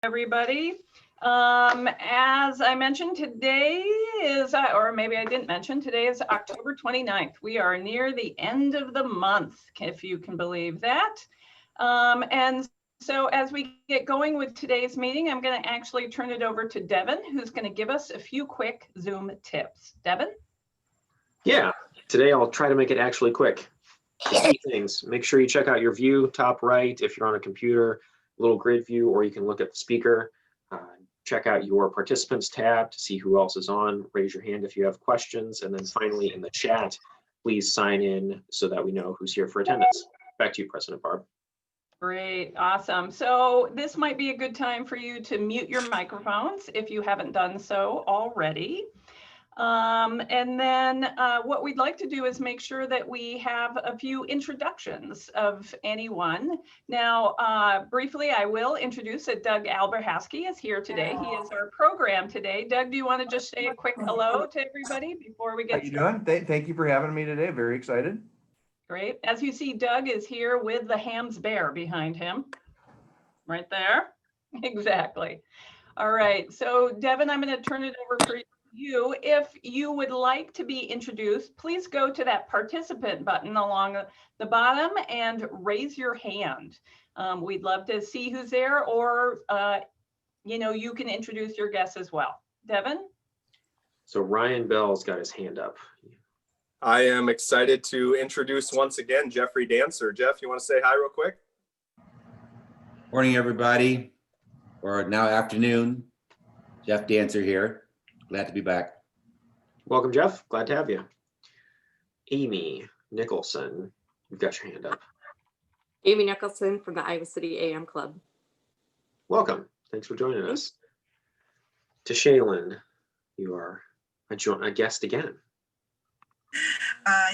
everybody. As I mentioned, today is, or maybe I didn't mention, today is October 29th. We are near the end of the month, if you can believe that. And so as we get going with today's meeting, I'm going to actually turn it over to Devin, who's going to give us a few quick Zoom tips. Devin? Yeah, today I'll try to make it actually quick. Key things, make sure you check out your view, top right, if you're on a computer, little grid view, or you can look at the speaker. Check out your participants tab to see who else is on. Raise your hand if you have questions. And then finally in the chat, please sign in so that we know who's here for attendance. Back to you, President Barb. Great, awesome. So this might be a good time for you to mute your microphones if you haven't done so already. And then what we'd like to do is make sure that we have a few introductions of anyone. Now, briefly, I will introduce that Doug Alberhasky is here today. He is our program today. Doug, do you want to just say a quick hello to everybody before we get started? How you doing? Thank you for having me today. Very excited. Great. As you see, Doug is here with the Hams bear behind him. Right there. Exactly. All right. So, Devin, I'm going to turn it over for you. If you would like to be introduced, please go to that participant button along the bottom and raise your hand. We'd love to see who's there, or you can introduce your guests as well. Devin? So Ryan Bell's got his hand up. I am excited to introduce once again Jeffrey Dancer. Jeff, you want to say hi real quick? Morning, everybody, or now afternoon. Jeff Dancer here. Glad to be back. Welcome, Jeff. Glad to have you. Amy Nicholson, you've got your hand up. Amy Nicholson from the Iowa City AM Club. Welcome. Thanks for joining us. To Shaylin, you are a guest again.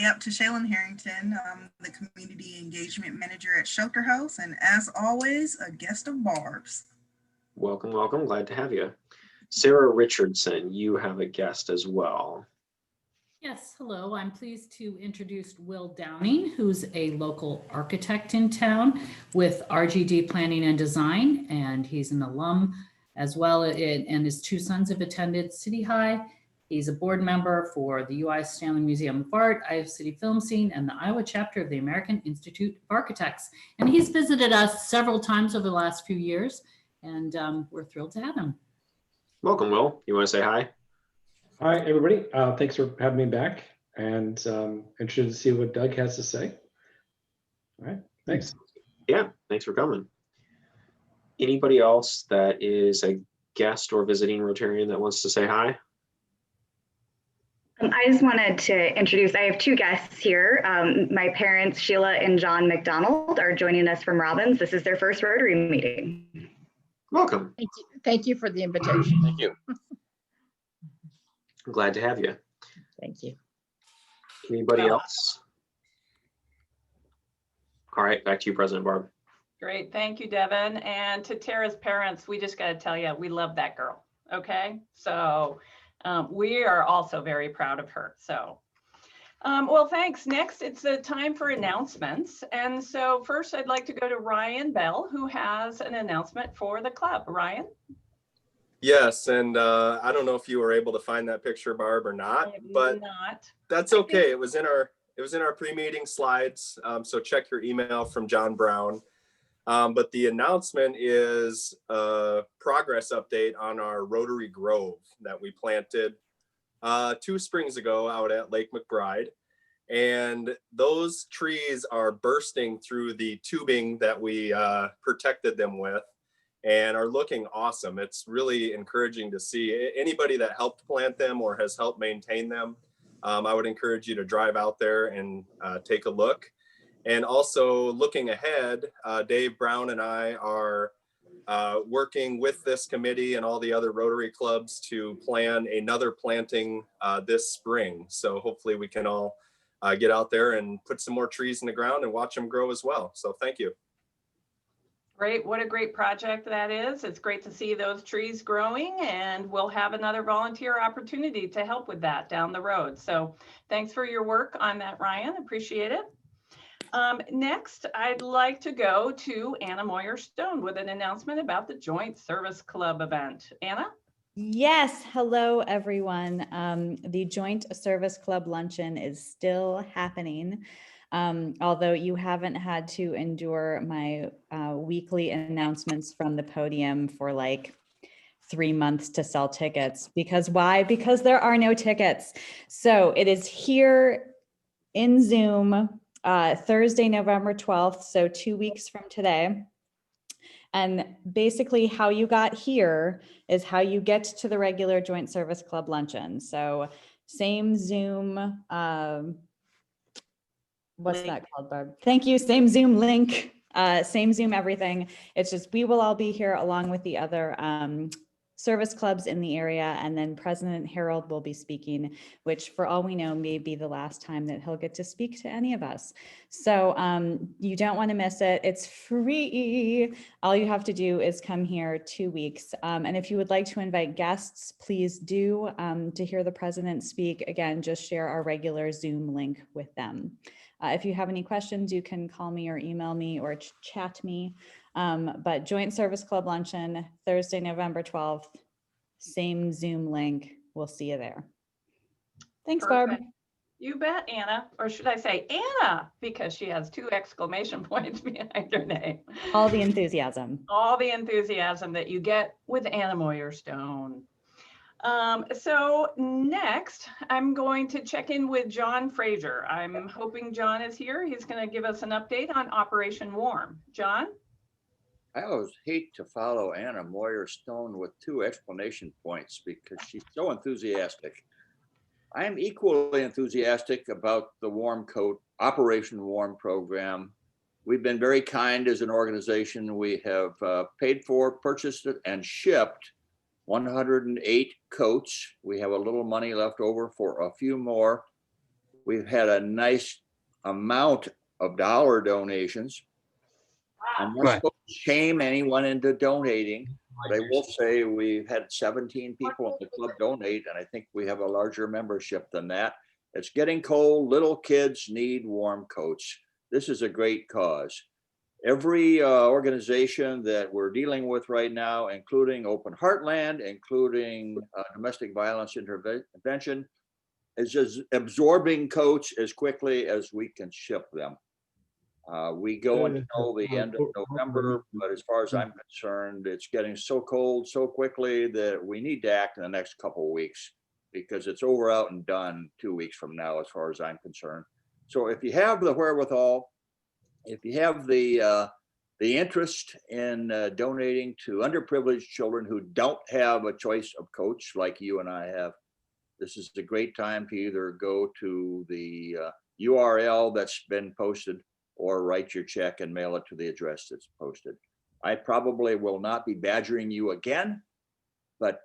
Yep, to Shaylin Harrington, the Community Engagement Manager at Shelter House, and as always, a guest of Barb's. Welcome, welcome. Glad to have you. Sarah Richardson, you have a guest as well. Yes, hello. I'm pleased to introduce Will Downing, who's a local architect in town with RGD Planning and Design, and he's an alum as well, and his two sons have attended City High. He's a board member for the UI Stanley Museum of Art, Iowa City Film Scene, and the Iowa chapter of the American Institute of Architects. And he's visited us several times over the last few years, and we're thrilled to have him. Welcome, Will. You want to say hi? Hi, everybody. Thanks for having me back, and interested to see what Doug has to say. All right, thanks. Yeah, thanks for coming. Anybody else that is a guest or visiting Rotarian that wants to say hi? I just wanted to introduce, I have two guests here. My parents, Sheila and John McDonald, are joining us from Robbins. This is their first Rotary meeting. Welcome. Thank you. Thank you for the invitation. Thank you. I'm glad to have you. Thank you. Anybody else? All right, back to you, President Barb. Great. Thank you, Devin. And to Tara's parents, we just got to tell you, we love that girl. Okay. So we are also very proud of her. So, well, thanks. Next, it's the time for announcements. And so first, I'd like to go to Ryan Bell, who has an announcement for the club. Ryan? Yes, and I don't know if you were able to find that picture, Barb, or not, but that's okay. It was in our pre-meeting slides, so check your email from John Brown. But the announcement is a progress update on our Rotary Grove that we planted 2 springs ago out at Lake McBride. And those trees are bursting through the tubing that we protected them with and are looking awesome. It's really encouraging to see. Anybody that helped plant them or has helped maintain them, I would encourage you to drive out there and take a look. And also looking ahead, Dave Brown and I are working with this committee and all the other Rotary clubs to plan another planting this spring. So hopefully we can all get out there and put some more trees in the ground and watch them grow as well. So thank you. Great. What a great project that is. It's great to see those trees growing, and we'll have another volunteer opportunity to help with that down the road. So thanks for your work on that, Ryan. Appreciate it. Next, I'd like to go to Anna Moyer-Stone with an announcement about the Joint Service Club event. Anna? Yes, hello everyone. The Joint Service Club luncheon is still happening. Although you haven't had to endure my weekly announcements from the podium for like 3 months to sell tickets. Because why? Because there are no tickets. So it is here in Zoom, Thursday, November 12th, so 2 weeks from today. And basically how you got here is how you get to the regular Joint Service Club luncheon. So same Zoom, what's that called, Barb? Thank you, same Zoom link, same Zoom everything. It's just, we will all be here along with the other service clubs in the area, and then President Harold will be speaking, which for all we know may be the last time that he'll get to speak to any of us. So you don't want to miss it. It's free. All you have to do is come here 2 weeks. And if you would like to invite guests, please do. To hear the president speak, again, just share our regular Zoom link with them. If you have any questions, you can call me or email me or chat me. But Joint Service Club luncheon, Thursday, November 12th, same Zoom link. We'll see you there. Thanks, Barb. Perfect. You bet, Anna, or should I say Anna, because she has 2 exclamation points behind her name. All the enthusiasm. All the enthusiasm that you get with Anna Moyer-Stone. So next, I'm going to check in with John Fraser. I'm hoping John is here. He's going to give us an update on Operation Warm. John? I always hate to follow Anna Moyer-Stone with 2 explanation points because she's so enthusiastic. I'm equally enthusiastic about the Warm Coat Operation Warm program. We've been very kind as an organization. We have paid for, purchased it, and shipped 108 coats. We have a little money left over for a few more. We've had a nice amount of dollar donations. I'm not supposed to shame anyone into donating, but I will say we've had 17 people in the club donate, and I think we have a larger membership than that. It's getting cold. Little kids need warm coats. This is a great cause. Every organization that we're dealing with right now, including Open Heartland, including Domestic Violence Intervention, is just absorbing coats as quickly as we can ship them. We go until the end of November, but as far as I'm concerned, it's getting so cold so quickly that we need to act in the next couple of weeks because it's over, out, and done 2 weeks from now, as far as I'm concerned. So if you have the wherewithal, if you have the interest in donating to underprivileged children who don't have a choice of coach like you and I have, this is a great time to either go to the URL that's been posted or write your check and mail it to the address that's posted. I probably will not be badgering you again, but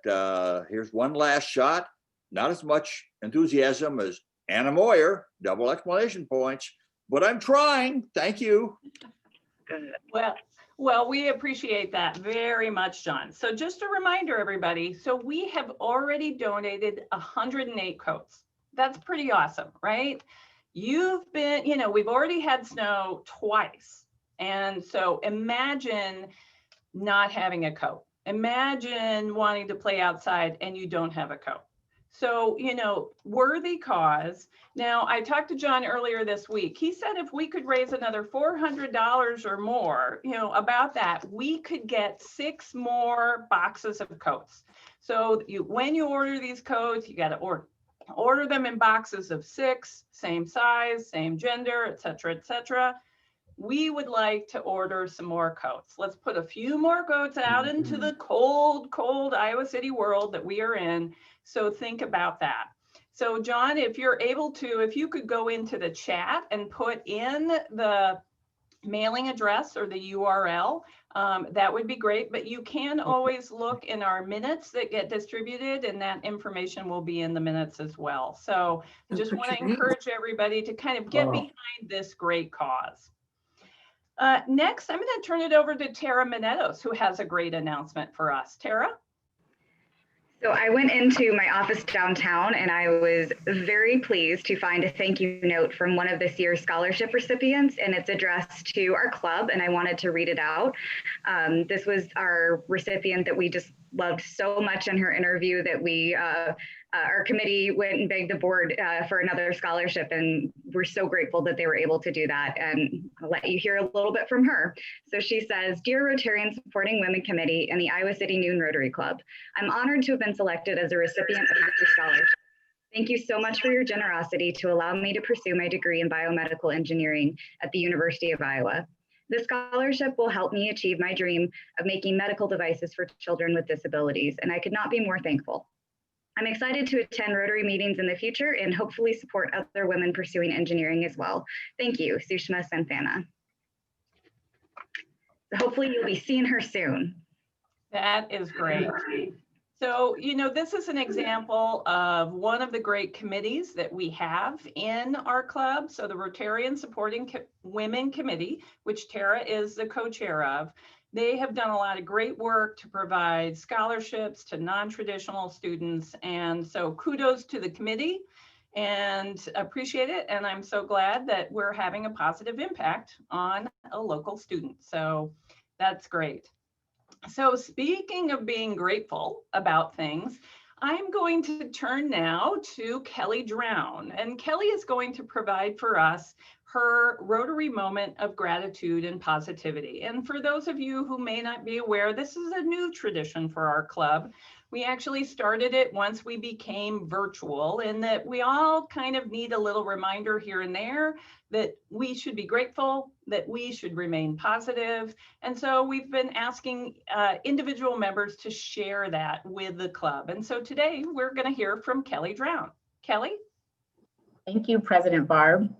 here's one last shot. Not as much enthusiasm as Anna Moyer, double exclamation points, but I'm trying. Thank you. Well, we appreciate that very much, John. So just a reminder, everybody, so we have already donated 108 coats. That's pretty awesome, right? You've been, we've already had snow twice. And so imagine not having a coat. Imagine wanting to play outside and you don't have a coat. So, worthy cause. Now, I talked to John earlier this week. He said if we could raise another $400 or more, about that, we could get 6 more boxes of coats. So when you order these coats, you got to order them in boxes of 6, same size, same gender, et cetera, et cetera. We would like to order some more coats. Let's put a few more coats out into the cold, cold Iowa City world that we are in. So think about that. So John, if you're able to, if you could go into the chat and put in the mailing address or the URL, that would be great. But you can always look in our minutes that get distributed, and that information will be in the minutes as well. So I just want to encourage everybody to kind of get behind this great cause. Next, I'm going to turn it over to Tara Minetos, who has a great announcement for us. Tara? So I went into my office downtown and I was very pleased to find a thank you note from one of this year's scholarship recipients, and it's addressed to our club, and I wanted to read it out. This was our recipient that we just loved so much in her interview that we, our committee went and begged the board for another scholarship, and we're so grateful that they were able to do that. And I'll let you hear a little bit from her. So she says, "Dear Rotarian Supporting Women Committee and the Iowa City Noon Rotary Club, I'm honored to have been selected as a recipient of your scholarship. Thank you so much for your generosity to allow me to pursue my degree in biomedical engineering at the University of Iowa. This scholarship will help me achieve my dream of making medical devices for children with disabilities, and I could not be more thankful. I'm excited to attend Rotary meetings in the future and hopefully support other women pursuing engineering as well. Thank you, Sushma Santana." Hopefully you'll be seeing her soon. That is great. So, you know, this is an example of one of the great committees that we have in our club. So the Rotarian Supporting Women Committee, which Tara is the co-chair of, they have done a lot of great work to provide scholarships to non-traditional students. And so kudos to the committee and appreciate it. And I'm so glad that we're having a positive impact on a local student. So that's great. So speaking of being grateful about things, I'm going to turn now to Kelley Drowne, and Kelley is going to provide for us her Rotary moment of gratitude and positivity. And for those of you who may not be aware, this is a new tradition for our club. We actually started it once we became virtual, and that we all kind of need a little reminder here and there that we should be grateful, that we should remain positive. And so we've been asking individual members to share that with the club. And so today we're going to hear from Kelley Drowne. Kelley? Thank you, President Barb.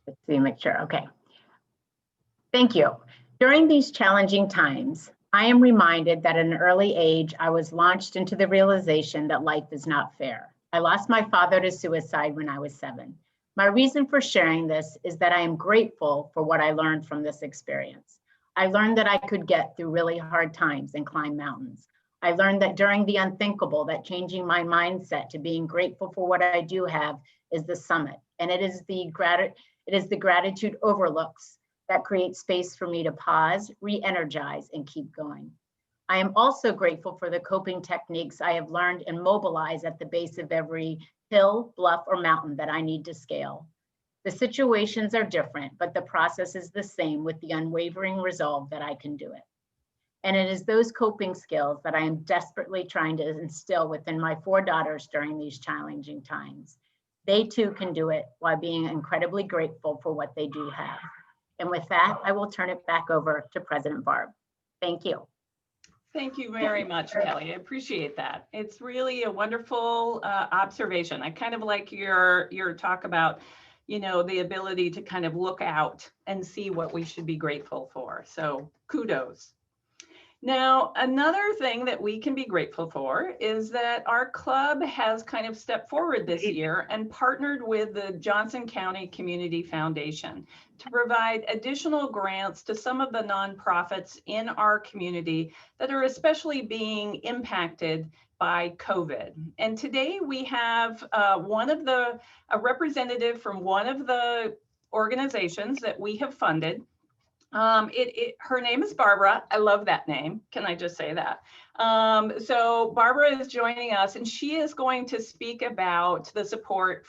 Let's see, make sure. Okay. Thank you. During these challenging times, I am reminded that at an early age, I was launched into the realization that life is not fair. I lost my father to suicide when I was 7. My reason for sharing this is that I am grateful for what I learned from this experience. I learned that I could get through really hard times and climb mountains. I learned that during the unthinkable, that changing my mindset to being grateful for what I do have is the summit. And it is the gratitude overlooks that create space for me to pause, re-energize, and keep going. I am also grateful for the coping techniques I have learned and mobilize at the base of every hill, bluff, or mountain that I need to scale. The situations are different, but the process is the same with the unwavering resolve that I can do it. And it is those coping skills that I am desperately trying to instill within my 4 daughters during these challenging times. They too can do it while being incredibly grateful for what they do have. And with that, I will turn it back over to President Barb. Thank you. Thank you very much, Kelley. I appreciate that. It's really a wonderful observation. I kind of like your talk about, you know, the ability to kind of look out and see what we should be grateful for. So kudos. Now, another thing that we can be grateful for is that our club has kind of stepped forward this year and partnered with the Johnson County Community Foundation to provide additional grants to some of the nonprofits in our community that are especially being impacted by COVID. And today we have a representative from one of the organizations that we have funded. Her name is Barbara. I love that name. Can I just say that? So Barbara is joining us, and she is going to speak about the support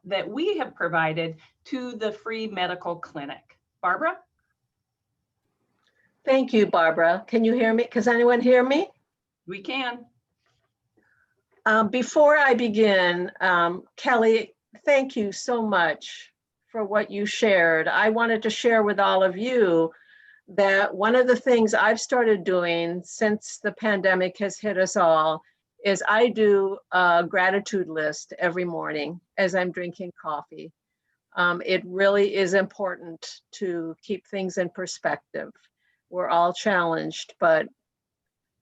that we have provided to the free medical clinic. Barbara? Thank you, Barbara. Can you hear me? Can anyone hear me? We can. Before I begin, Kelley, thank you so much for what you shared. I wanted to share with all of you that one of the things I've started doing since the pandemic has hit us all is I do a gratitude list every morning as I'm drinking coffee. It really is important to keep things in perspective. We're all challenged, but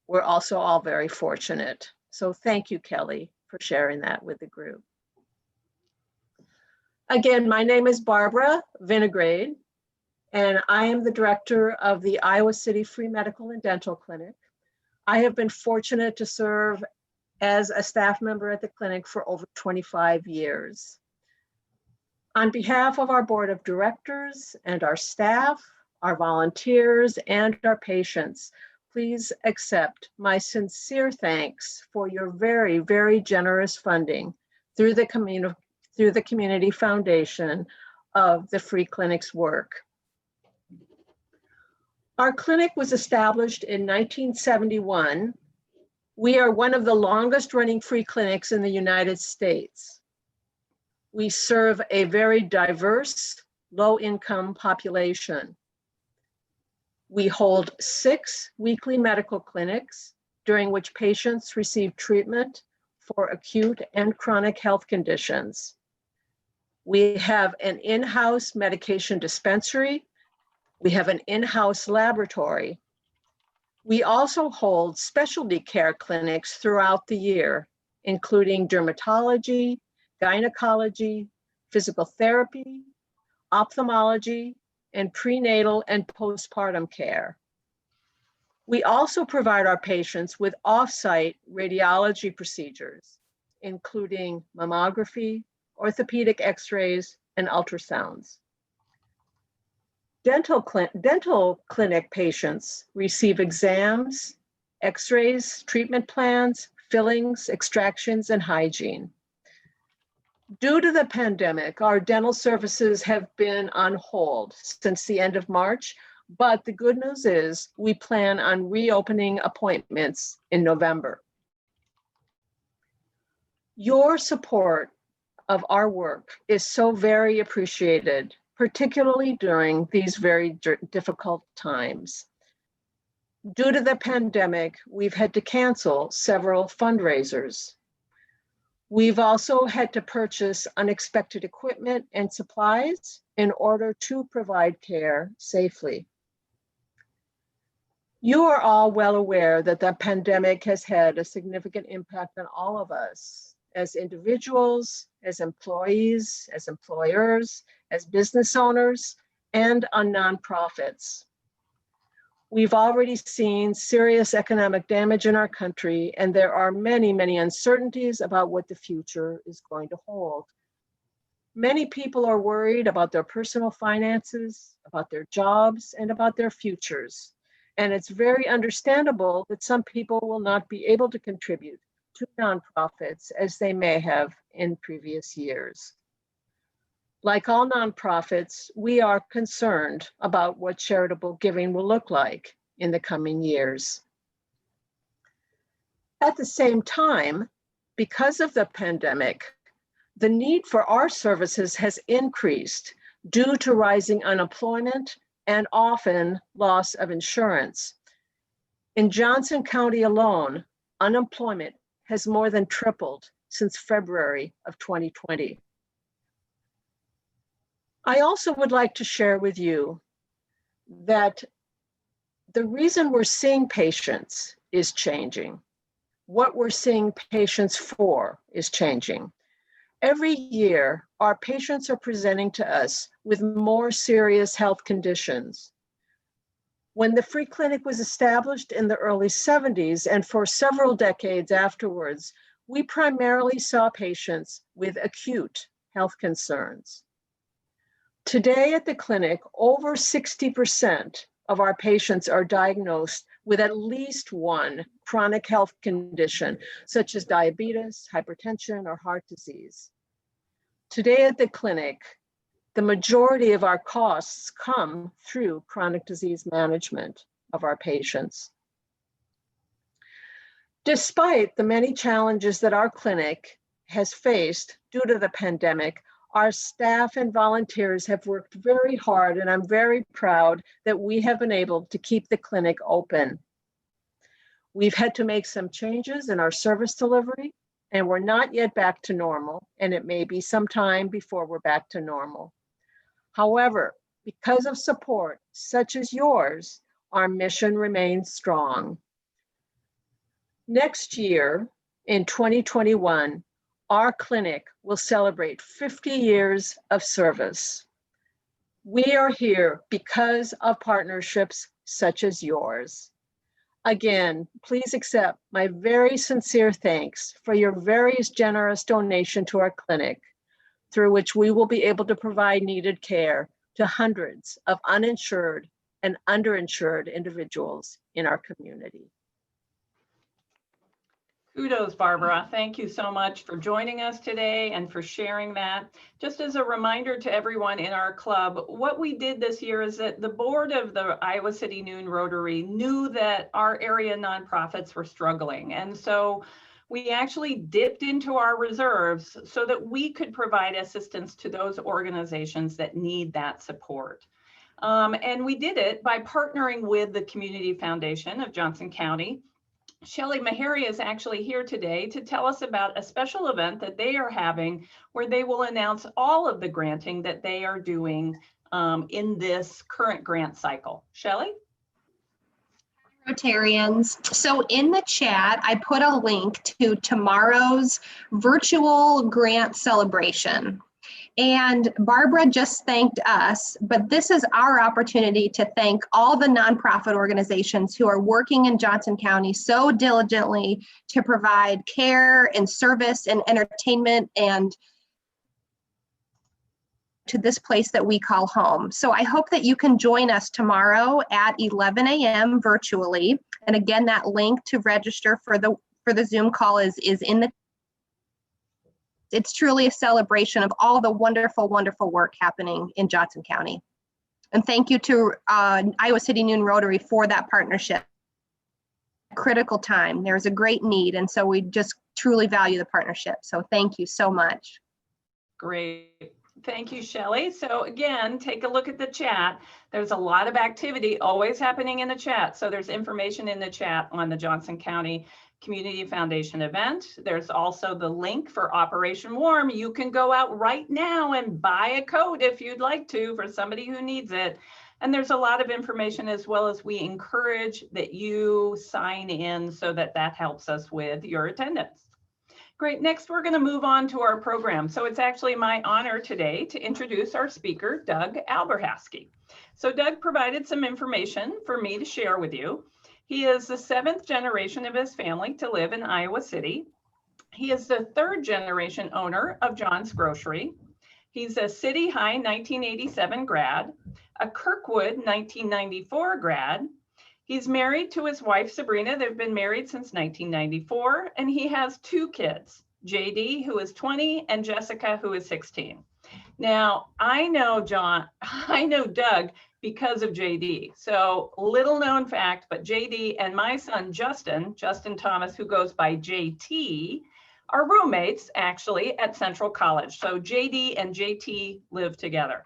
we're also all very fortunate. So thank you, Kelley, for sharing that with the group. Again, my name is Barbara Vinograde, and I am the director of the Iowa City Free Medical and Dental Clinic. I have been fortunate to serve as a staff member at the clinic for over 25 years. On behalf of our board of directors and our staff, our volunteers, and our patients, please accept my sincere thanks for your very, very generous funding through the Community Foundation of the Free Clinic's work. Our clinic was established in 1971. We are one of the longest running free clinics in the United States. We serve a very diverse, low-income population. We hold 6 weekly medical clinics during which patients receive treatment for acute and chronic health conditions. We have an in-house medication dispensary. We have an in-house laboratory. We also hold specialty care clinics throughout the year, including dermatology, gynecology, physical therapy, ophthalmology, and prenatal and postpartum care. We also provide our patients with off-site radiology procedures, including mammography, orthopedic x-rays, and ultrasounds. Dental clinic patients receive exams, x-rays, treatment plans, fillings, extractions, and hygiene. Due to the pandemic, our dental services have been on hold since the end of March, but the good news is we plan on reopening appointments in November. Your support of our work is so very appreciated, particularly during these very difficult times. Due to the pandemic, we've had to cancel several fundraisers. We've also had to purchase unexpected equipment and supplies in order to provide care safely. You are all well aware that the pandemic has had a significant impact on all of us as individuals, as employees, as employers, as business owners, and on nonprofits. We've already seen serious economic damage in our country, and there are many, many uncertainties about what the future is going to hold. Many people are worried about their personal finances, about their jobs, and about their futures. And it's very understandable that some people will not be able to contribute to nonprofits as they may have in previous years. Like all nonprofits, we are concerned about what charitable giving will look like in the coming years. At the same time, because of the pandemic, the need for our services has increased due to rising unemployment and often loss of insurance. In Johnson County alone, unemployment has more than tripled since February of 2020. I also would like to share with you that the reason we're seeing patients is changing. What we're seeing patients for is changing. Every year, our patients are presenting to us with more serious health conditions. When the free clinic was established in the early 70s and for several decades afterwards, we primarily saw patients with acute health concerns. Today at the clinic, over 60% of our patients are diagnosed with at least one chronic health condition, such as diabetes, hypertension, or heart disease. Today at the clinic, the majority of our costs come through chronic disease management of our patients. Despite the many challenges that our clinic has faced due to the pandemic, our staff and volunteers have worked very hard, and I'm very proud that we have been able to keep the clinic open. We've had to make some changes in our service delivery, and we're not yet back to normal, and it may be some time before we're back to normal. However, because of support such as yours, our mission remains strong. Next year, in 2021, our clinic will celebrate 50 years of service. We are here because of partnerships such as yours. Again, please accept my very sincere thanks for your very generous donation to our clinic, through which we will be able to provide needed care to hundreds of uninsured and underinsured individuals in our community. Kudos, Barbara. Thank you so much for joining us today and for sharing that. Just as a reminder to everyone in our club, what we did this year is that the board of the Iowa City Noon Rotary knew that our area nonprofits were struggling. And so we actually dipped into our reserves so that we could provide assistance to those organizations that need that support. And we did it by partnering with the Community Foundation of Johnson County. Shelley Meharry is actually here today to tell us about a special event that they are having where they will announce all of the granting that they are doing in this current grant cycle. Shelley? Rotarians. So in the chat, I put a link to tomorrow's virtual grant celebration. And Barbara just thanked us, but this is our opportunity to thank all the nonprofit organizations who are working in Johnson County so diligently to provide care and service and entertainment and to this place that we call home. So I hope that you can join us tomorrow at 11 a.m. virtually. And again, that link to register for the Zoom call is in the. It's truly a celebration of all the wonderful, wonderful work happening in Johnson County. And thank you to Iowa City Noon Rotary for that partnership. Critical time. There's a great need. And so we just truly value the partnership. So thank you so much. Great. Thank you, Shelley. So again, take a look at the chat. There's a lot of activity always happening in the chat. So there's information in the chat on the Johnson County Community Foundation event. There's also the link for Operation Warm. You can go out right now and buy a coat if you'd like to for somebody who needs it. And there's a lot of information, as well as we encourage that you sign in so that that helps us with your attendance. Great. Next, we're going to move on to our program. So it's actually my honor today to introduce our speaker, Doug Alberhasky. So Doug provided some information for me to share with you. He is the 7th generation of his family to live in Iowa City. He is the 3rd generation owner of John's Grocery. He's a City High 1987 grad, a Kirkwood 1994 grad. He's married to his wife, Sabrina. They've been married since 1994, and he has 2 kids, JD, who is 20, and Jessica, who is 16. Now, I know Doug because of JD. So little known fact, but JD and my son, Justin Thomas, who goes by JT, are roommates actually at Central College. So JD and JT live together.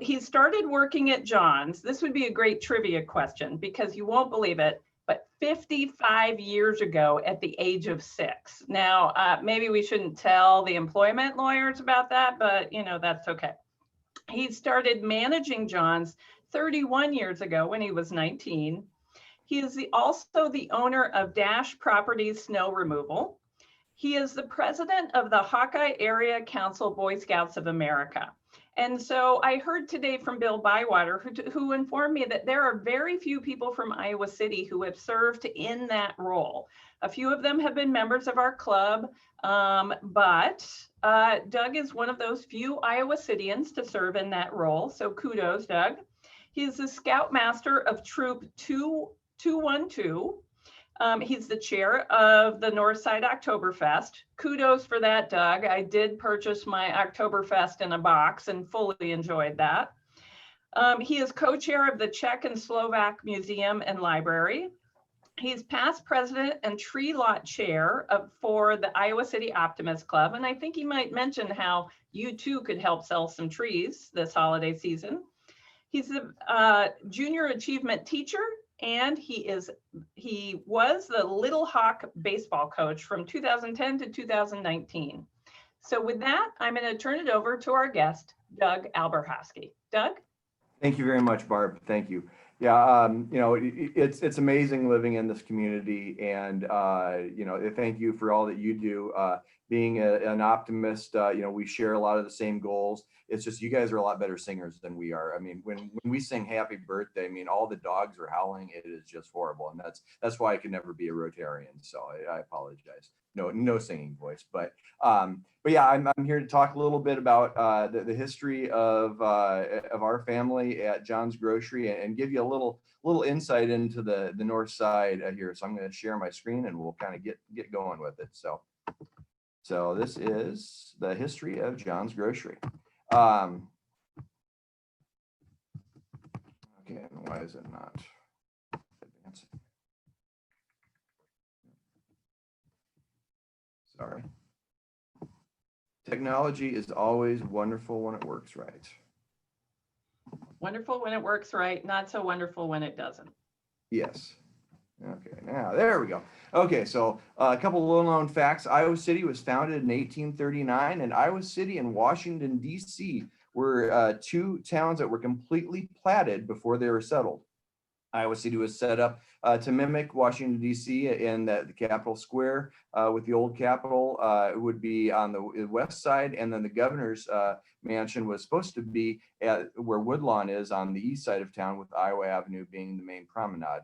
He started working at John's. This would be a great trivia question because you won't believe it, but 55 years ago at the age of 6. Now, maybe we shouldn't tell the employment lawyers about that, but you know, that's okay. He started managing John's 31 years ago when he was 19. He is also the owner of Dash Properties Snow Removal. He is the president of the Hawkeye Area Council Boy Scouts of America. And so I heard today from Bill Bywater, who informed me that there are very few people from Iowa City who have served in that role. A few of them have been members of our club, but Doug is one of those few Iowa Cityans to serve in that role. So kudos, Doug. He is the Scoutmaster of Troop 212. He's the chair of the Northside Oktoberfest. Kudos for that, Doug. I did purchase my Oktoberfest in a box and fully enjoyed that. He is co-chair of the Czech and Slovak Museum and Library. He's past president and tree lot chair for the Iowa City Optimist Club. And I think he might mention how you too could help sell some trees this holiday season. He's a junior achievement teacher, and he was the Little Hawk baseball coach from 2010 to 2019. So with that, I'm going to turn it over to our guest, Doug Alberhasky. Doug? Thank you very much, Barb. Thank you. Yeah, you know, it's amazing living in this community, and you know, thank you for all that you do. being an optimist, we share a lot of the same goals. It's just you guys are a lot better singers than we are. I mean, when we sing happy birthday, I mean, all the dogs are howling. It is just horrible. And that's why I could never be a Rotarian. So I apologize. No singing voice, but yeah, I'm here to talk a little bit about the history of our family at John's Grocery and give you a little insight into the north side here. So I'm going to share my screen and we'll kind of get going with it. So this is the history of John's Grocery. Okay, and why is it not advancing? Sorry. Technology is always wonderful when it works right. Wonderful when it works right, not so wonderful when it doesn't. Yes. Okay, now there we go. Okay, so a couple of little-known facts. Iowa City was founded in 1839, and Iowa City and Washington, D.C. were two towns that were completely platted before they were settled. Iowa City was set up to mimic Washington, D.C. in the Capitol Square with the old Capitol. It would be on the west side, and then the governor's mansion was supposed to be at where Woodlawn is on the east side of town, with Iowa Avenue being the main promenade.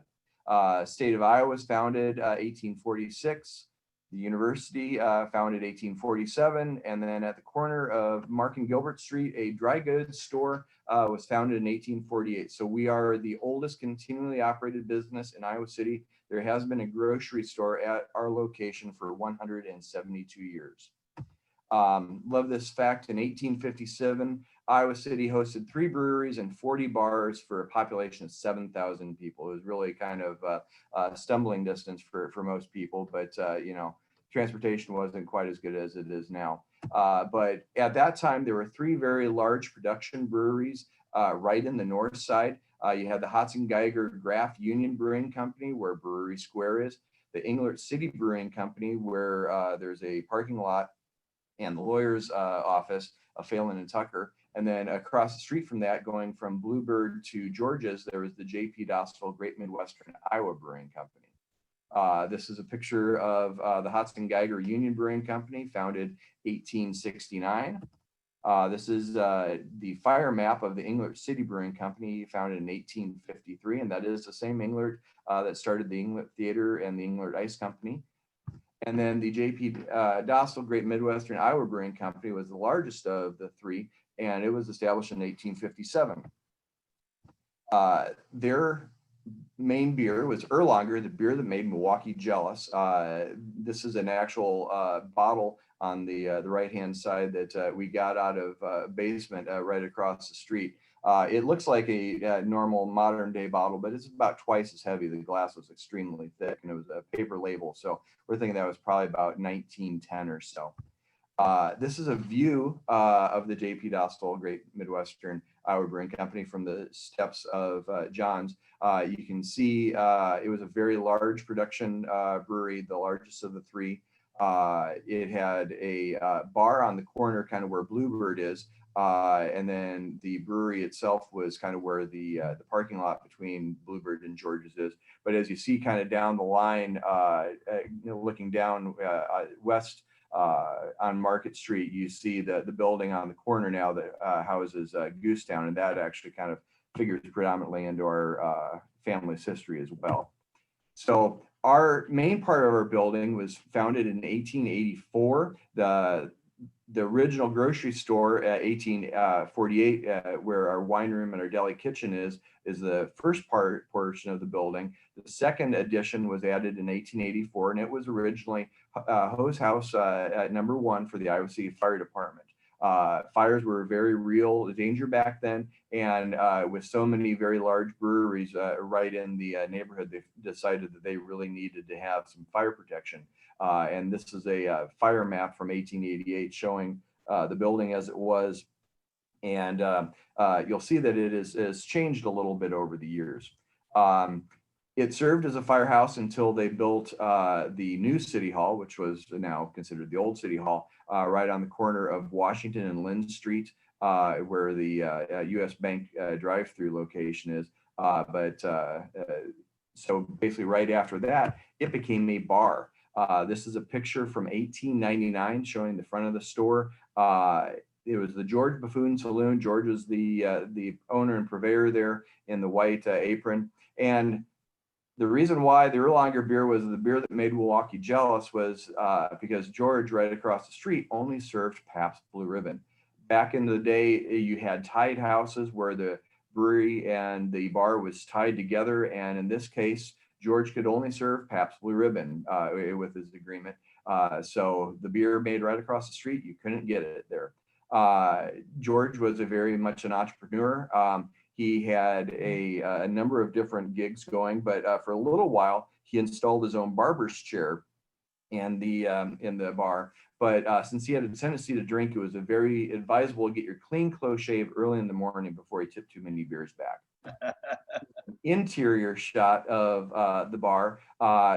State of Iowa was founded 1846. The university founded 1847, and then at the corner of Mark and Gilbert Street, a dry goods store was founded in 1848. So we are the oldest continually operated business in Iowa City. There has been a grocery store at our location for 172 years. Love this fact. In 1857, Iowa City hosted 3 breweries and 40 bars for a population of 7,000 people. It was really kind of a stumbling distance for most people, but transportation wasn't quite as good as it is now. But at that time, there were 3 very large production breweries right in the north side. You had the Hudson Geiger Graff Union Brewing Company, where Brewery Square is, the Englert City Brewing Company, where there's a parking lot and the lawyer's office of Phelan and Tucker. And then across the street from that, going from Bluebird to George's, there was the J.P. Dostal Great Midwestern Iowa Brewing Company. This is a picture of the Hudson Geiger Union Brewing Company, founded 1869. This is the fire map of the Englert City Brewing Company, founded in 1853, and that is the same Englert that started the Englert Theater and the Englert Ice Company. And then the J.P. Dostal Great Midwestern Iowa Brewing Company was the largest of the 3, and it was established in 1857. Their main beer was Erlanger, the beer that made Milwaukee jealous. This is an actual bottle on the right-hand side that we got out of a basement right across the street. It looks like a normal modern-day bottle, but it's about twice as heavy. The glass was extremely thick, and it was a paper label, so we're thinking that was probably about 1910 or so. This is a view of the J.P. Dostal Great Midwestern Iowa Brewing Company from the steps of John's. You can see it was a very large production brewery, the largest of the 3. It had a bar on the corner, kind of where Bluebird is, and then the brewery itself was kind of where the parking lot between Bluebird and George's is. But as you see kind of down the line, looking down west on Market Street, you see the building on the corner now that houses Goosetown, and that actually kind of figures predominantly into our family's history as well. So our main part of our building was founded in 1884. The original grocery store at 1848, where our wine room and our deli kitchen is the first portion of the building. The second addition was added in 1884, and it was originally hose house at number 1 for the Iowa City Fire Department. Fires were a very real danger back then, and with so many very large breweries right in the neighborhood, they decided that they really needed to have some fire protection. And this is a fire map from 1888 showing the building as it was. And you'll see that it has changed a little bit over the years. It served as a firehouse until they built the new City Hall, which was now considered the old City Hall, right on the corner of Washington and Lynn Street, where the U.S. Bank drive-through location is. So basically right after that, it became a bar. This is a picture from 1899 showing the front of the store. It was the George Buffoon Saloon. George was the owner and purveyor there in the white apron. And the reason why the Erlanger beer was the beer that made Milwaukee jealous was because George, right across the street, only served Pabst Blue Ribbon. Back in the day, you had tied houses where the brewery and the bar was tied together. And in this case, George could only serve Pabst Blue Ribbon with his agreement. So the beer made right across the street, you couldn't get it there. George was very much an entrepreneur. He had a number of different gigs going, but for a little while, he installed his own barber's chair in the bar. But since he had a tendency to drink, it was very advisable to get your clean clothes shaved early in the morning before he tipped too many beers back. Interior shot of the bar.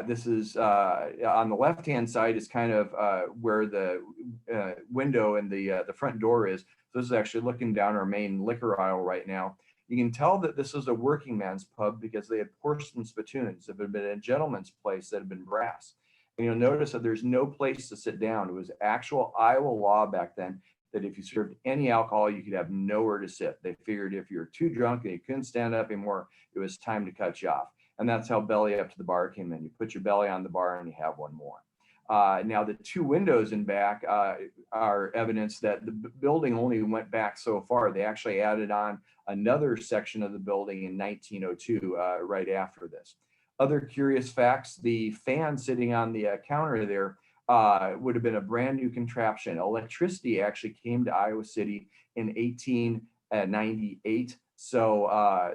This is on the left-hand side is kind of where the window and the front door is. So this is actually looking down our main liquor aisle right now. You can tell that this is a working man's pub because they had porcelain spittoons. It had been a gentleman's place that had been brass. And you'll notice that there's no place to sit down. It was actual Iowa law back then that if you served any alcohol, you could have nowhere to sit. They figured if you were too drunk and you couldn't stand up anymore, it was time to cut you off. And that's how belly up to the bar came in. You put your belly on the bar and you have one more. Now the two windows in back are evidence that the building only went back so far. They actually added on another section of the building in 1902, right after this. Other curious facts, the fan sitting on the counter there would have been a brand new contraption. Electricity actually came to Iowa City in 1898. So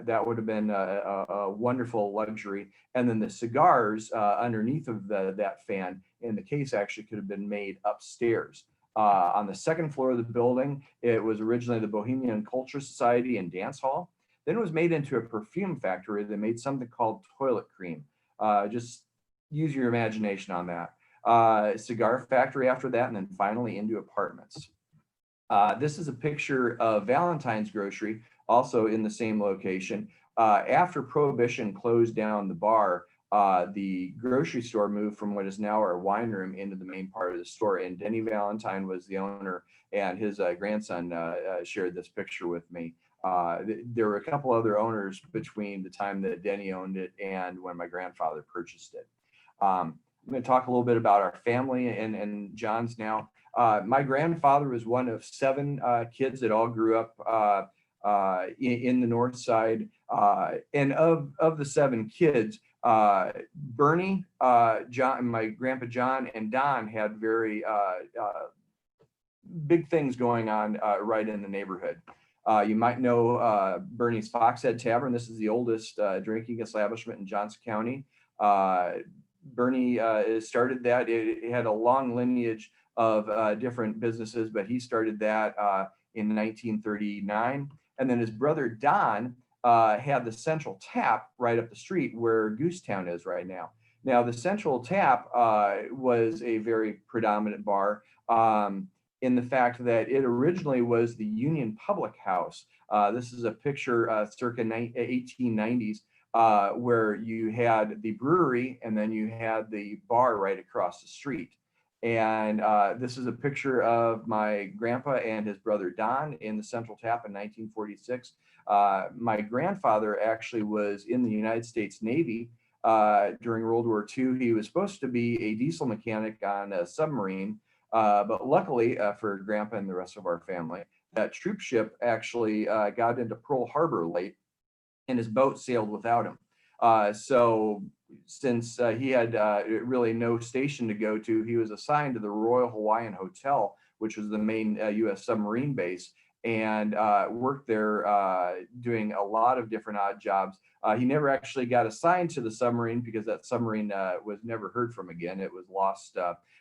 that would have been a wonderful luxury. And then the cigars underneath of that fan in the case actually could have been made upstairs. On the second floor of the building, it was originally the Bohemian Culture Society and Dance Hall. Then it was made into a perfume factory that made something called toilet cream. Just use your imagination on that. Cigar factory after that, and then finally into apartments. This is a picture of Valentine's Grocery, also in the same location. After Prohibition closed down the bar, the grocery store moved from what is now our wine room into the main part of the store. And Denny Valentine was the owner, and his grandson shared this picture with me. There were a couple other owners between the time that Denny owned it and when my grandfather purchased it. I'm going to talk a little bit about our family and John's now. My grandfather was one of 7 kids that all grew up in the North Side. And of the 7 kids, Bernie, John, my grandpa John, and Don had very big things going on right in the neighborhood. You might know Bernie's Foxhead Tavern. This is the oldest drinking establishment in Johnson County. Bernie started that. It had a long lineage of different businesses, but he started that in 1939. And then his brother Don had the Central Tap right up the street where Goosetown is right now. Now, the Central Tap was a very predominant bar in the fact that it originally was the Union Public House. This is a picture circa 1890s where you had the brewery and then you had the bar right across the street. And this is a picture of my grandpa and his brother Don in the Central Tap in 1946. My grandfather actually was in the United States Navy during World War II. He was supposed to be a diesel mechanic on a submarine, but luckily for Grandpa and the rest of our family, that troop ship actually got into Pearl Harbor late and his boat sailed without him. So since he had really no station to go to, he was assigned to the Royal Hawaiian Hotel, which was the main U.S. submarine base, and worked there doing a lot of different odd jobs. He never actually got assigned to the submarine because that submarine was never heard from again. It was lost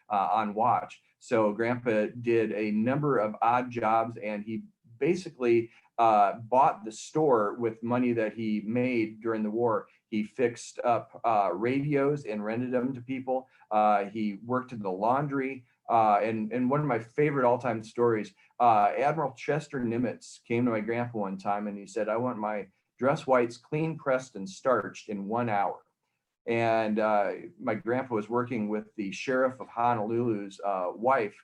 on watch. So Grandpa did a number of odd jobs, and he basically bought the store with money that he made during the war. He fixed up radios and rented them to people. He worked in the laundry. And one of my favorite all-time stories, Admiral Chester Nimitz came to my grandpa one time and he said, "I want my dress whites clean, pressed, and starched in 1 hour." And my grandpa was working with the sheriff of Honolulu's wife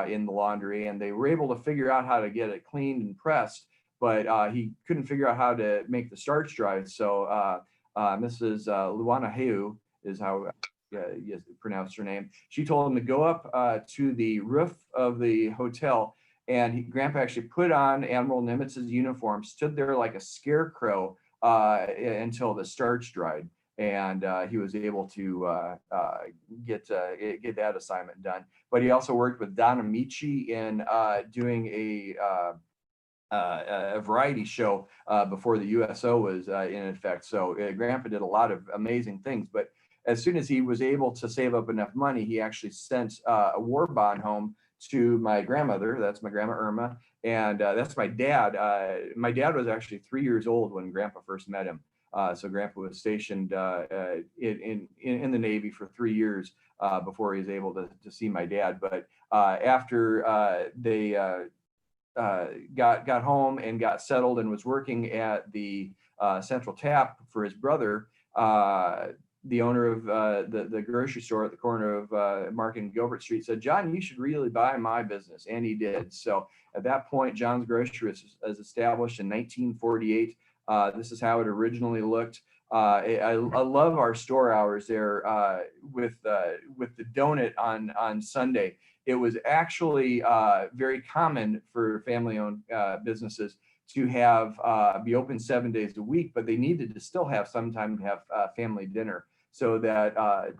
in the laundry, and they were able to figure out how to get it cleaned and pressed, but he couldn't figure out how to make the starch dry. So Mrs. Luana Heu is how you pronounce her name. She told him to go up to the roof of the hotel, and Grandpa actually put on Admiral Nimitz's uniform, stood there like a scarecrow until the starch dried, and he was able to get that assignment done. But he also worked with Don Amici in doing a variety show before the USO was in effect. So Grandpa did a lot of amazing things. But as soon as he was able to save up enough money, he actually sent a war bond home to my grandmother. That's my grandma Irma, and that's my dad. My dad was actually 3 years old when Grandpa first met him. So Grandpa was stationed in the Navy for 3 years before he was able to see my dad. But after they got home and got settled and was working at the Central Tap for his brother, the owner of the grocery store at the corner of Market and Gilbert Street said, "John, you should really buy my business." And he did. So at that point, John's Grocery was established in 1948. This is how it originally looked. I love our store hours there with the donut on Sunday. It was actually very common for family-owned businesses to have be open 7 days a week, but they needed to still have some time to have family dinner. So that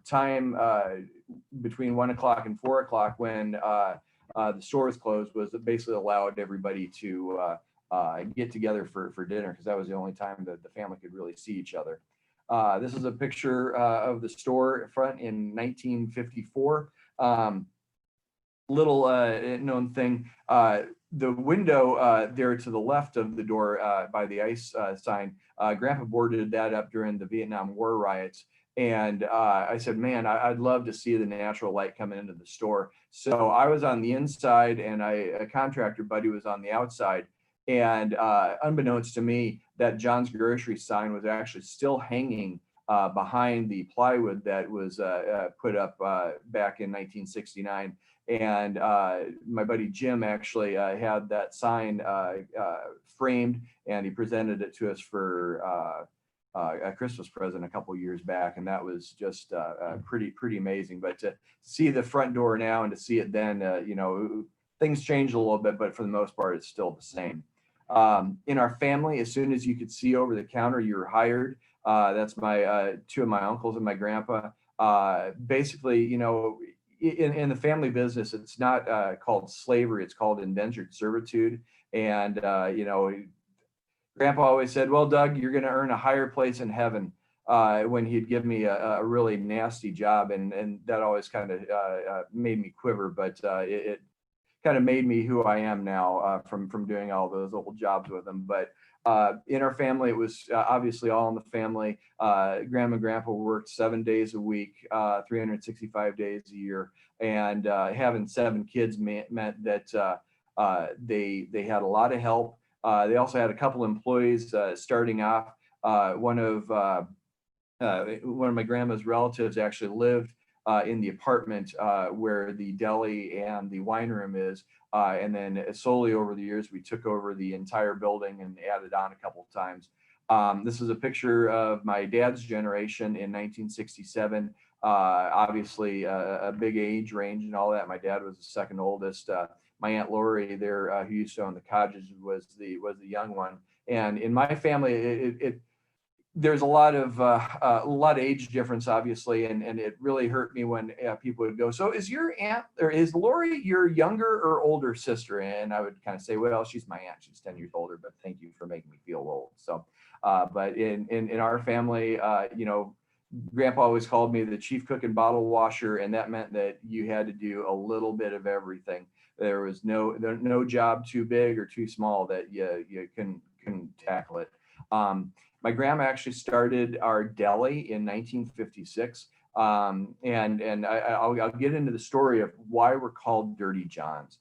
time between 1 o'clock and 4 o'clock when the store was closed was basically allowed everybody to get together for dinner, because that was the only time that the family could really see each other. This is a picture of the store front in 1954. Little known thing, the window there to the left of the door by the ice sign, Grandpa boarded that up during the Vietnam War riots. And I said, man, I'd love to see the natural light coming into the store. So I was on the inside, and a contractor buddy was on the outside. And unbeknownst to me, that John's Grocery sign was actually still hanging behind the plywood that was put up back in 1969. And my buddy Jim actually had that sign framed, and he presented it to us for a Christmas present a couple years back, and that was just pretty amazing. But to see the front door now and to see it then, you know, things changed a little bit, but for the most part, it's still the same. In our family, as soon as you could see over the counter, you were hired. That's my two of my uncles and my grandpa. Basically, you know, in the family business, it's not called slavery, it's called indentured servitude. And, you know, Grandpa always said, well, Doug, you're going to earn a higher place in heaven, when he'd give me a really nasty job. And that always kind of made me quiver, but it kind of made me who I am now from doing all those old jobs with him. But in our family, it was obviously all in the family. Grandma and Grandpa worked 7 days a week, 365 days a year. And having 7 kids meant that they had a lot of help. They also had a couple employees starting off. One of my grandma's relatives actually lived in the apartment where the deli and the wine room is. And then slowly over the years, we took over the entire building and added on a couple of times. This is a picture of my dad's generation in 1967. Obviously a big age range and all that. My dad was the second oldest. My Aunt Lori there, who used to own the cottages, was the young one. And in my family, there's a lot of age difference, obviously, and it really hurt me when people would go, so is your aunt, or is Lori your younger or older sister? And I would kind of say, well, she's my aunt, she's 10 years older, but thank you for making me feel old. So but in our family, you know, Grandpa always called me the chief cook and bottle washer, and that meant that you had to do a little bit of everything. There was no job too big or too small that you couldn't tackle it. My grandma actually started our deli in 1956. And I'll get into the story of why we're called Dirty Johns.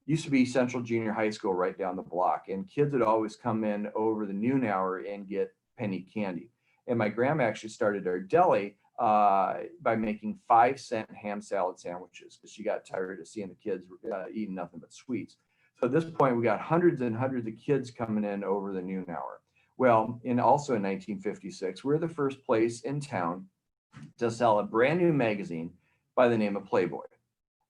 Used to be Central Junior High School right down the block, and kids would always come in over the noon hour and get penny candy. And my grandma actually started our deli by making 5-cent ham salad sandwiches because she got tired of seeing the kids eating nothing but sweets. So at this point, we got hundreds and hundreds of kids coming in over the noon hour. Well, also in 1956, we're the first place in town to sell a brand new magazine by the name of Playboy.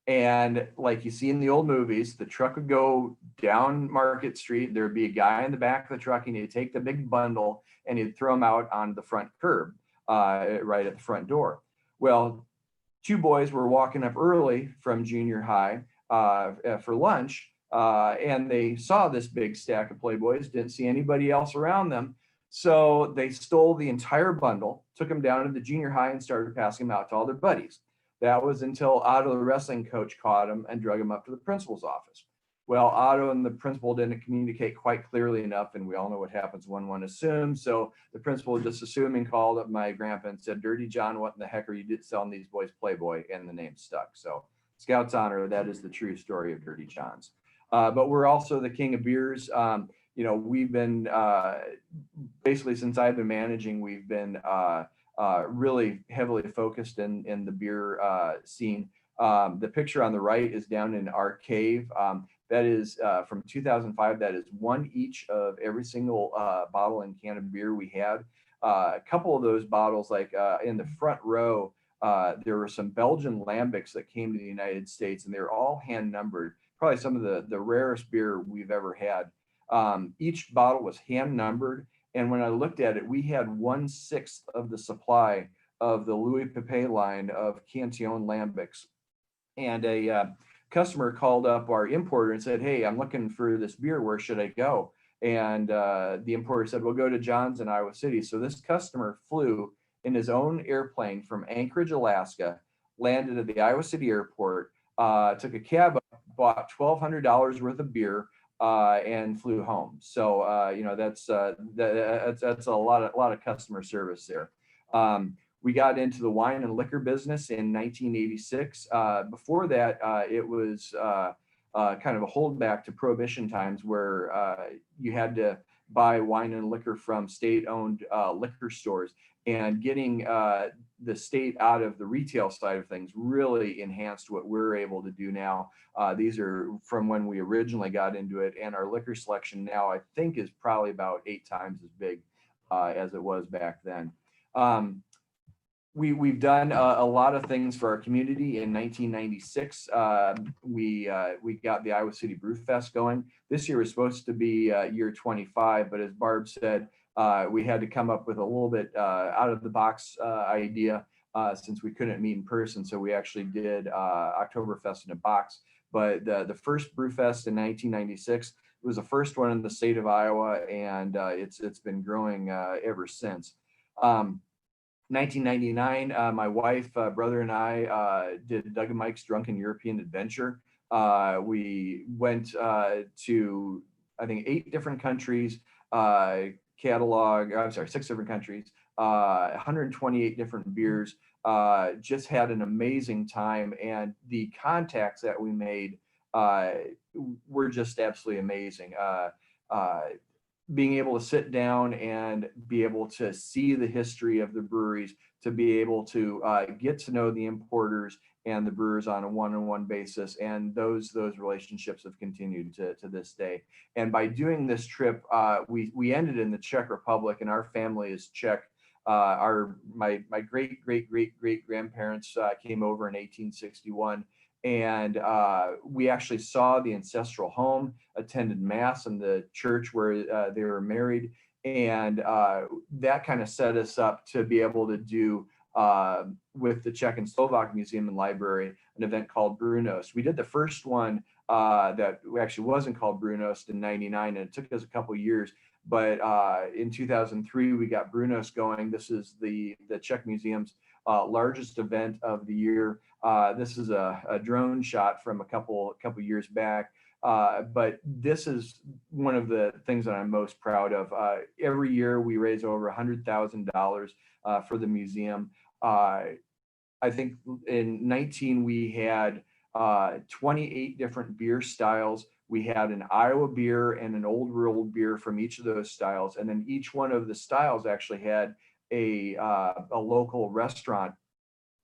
And like you see in the old movies, the truck would go down Market Street. There'd be a guy in the back of the truck, and he'd take the big bundle and he'd throw them out on the front curb, right at the front door. Well, 2 boys were walking up early from junior high for lunch, and they saw this big stack of Playboys, didn't see anybody else around them. So they stole the entire bundle, took them down to the junior high and started passing them out to all their buddies. That was until Otto, the wrestling coach, caught him and drug him up to the principal's office. Well, Otto and the principal didn't communicate quite clearly enough, and we all know what happens when one assumes. So the principal, just assuming, called up my grandpa and said, "Dirty John, what in the heck are you selling these boys Playboy?" And the name stuck. So Scout's honor, that is the true story of Dirty John's. But we're also the king of beers. We've been basically, since I've been managing, we've been really heavily focused in the beer scene. The picture on the right is down in our cave. That is from 2005. That is 1 each of every single bottle and can of beer we had. A couple of those bottles, like in the front row, there were some Belgian lambics that came to the United States, and they're all hand numbered. Probably some of the rarest beer we've ever had. Each bottle was hand numbered. And when I looked at it, we had 1/6 of the supply of the Louis Pepin line of Cantillon lambics. And a customer called up our importer and said, "Hey, I'm looking for this beer. Where should I go?" And the importer said, "Well, go to John's in Iowa City." So this customer flew in his own airplane from Anchorage, Alaska, landed at the Iowa City airport, took a cab up, bought $1,200 worth of beer, and flew home. So that's a lot of customer service there. We got into the wine and liquor business in 1986. Before that, it was kind of a holdback to Prohibition times, where you had to buy wine and liquor from state-owned liquor stores, and getting the state out of the retail side of things really enhanced what we're able to do now. These are from when we originally got into it, and our liquor selection now, I think, is probably about 8 times as big as it was back then. We've done a lot of things for our community. In 1996, we got the Iowa City Brew Fest going. This year was supposed to be year 25, but as Barb said, we had to come up with a little bit out of the box idea since we couldn't meet in person. So we actually did Oktoberfest in a box. But the first Brew Fest in 1996 was the first one in the state of Iowa, and it's been growing ever since. 1999, my wife, brother, and I did Doug and Mike's Drunken European Adventure. We went to, I think, 8 different countries, 6 different countries, 128 different beers. Just had an amazing time, and the contacts that we made were just absolutely amazing. Being able to sit down and be able to see the history of the breweries, to be able to get to know the importers and the brewers on a one-on-one basis, and those relationships have continued to this day. And by doing this trip, we ended in the Czech Republic, and our family is Czech. My great grandparents came over in 1861. And we actually saw the ancestral home, attended mass in the church where they were married. And that kind of set us up to be able to do, with the Czech and Slovak Museum and Library, an event called Brewnost. We did the first one that actually wasn't called Brewnost in 99, and it took us a couple years. But in 2003, we got Brewnost going. This is the Czech Museum's largest event of the year. This is a drone shot from a couple years back, but this is one of the things that I'm most proud of. Every year we raise over $100,000 for the museum. I think in 19 we had 28 different beer styles. We had an Iowa beer and an old world beer from each of those styles, and then each one of the styles actually had a local restaurant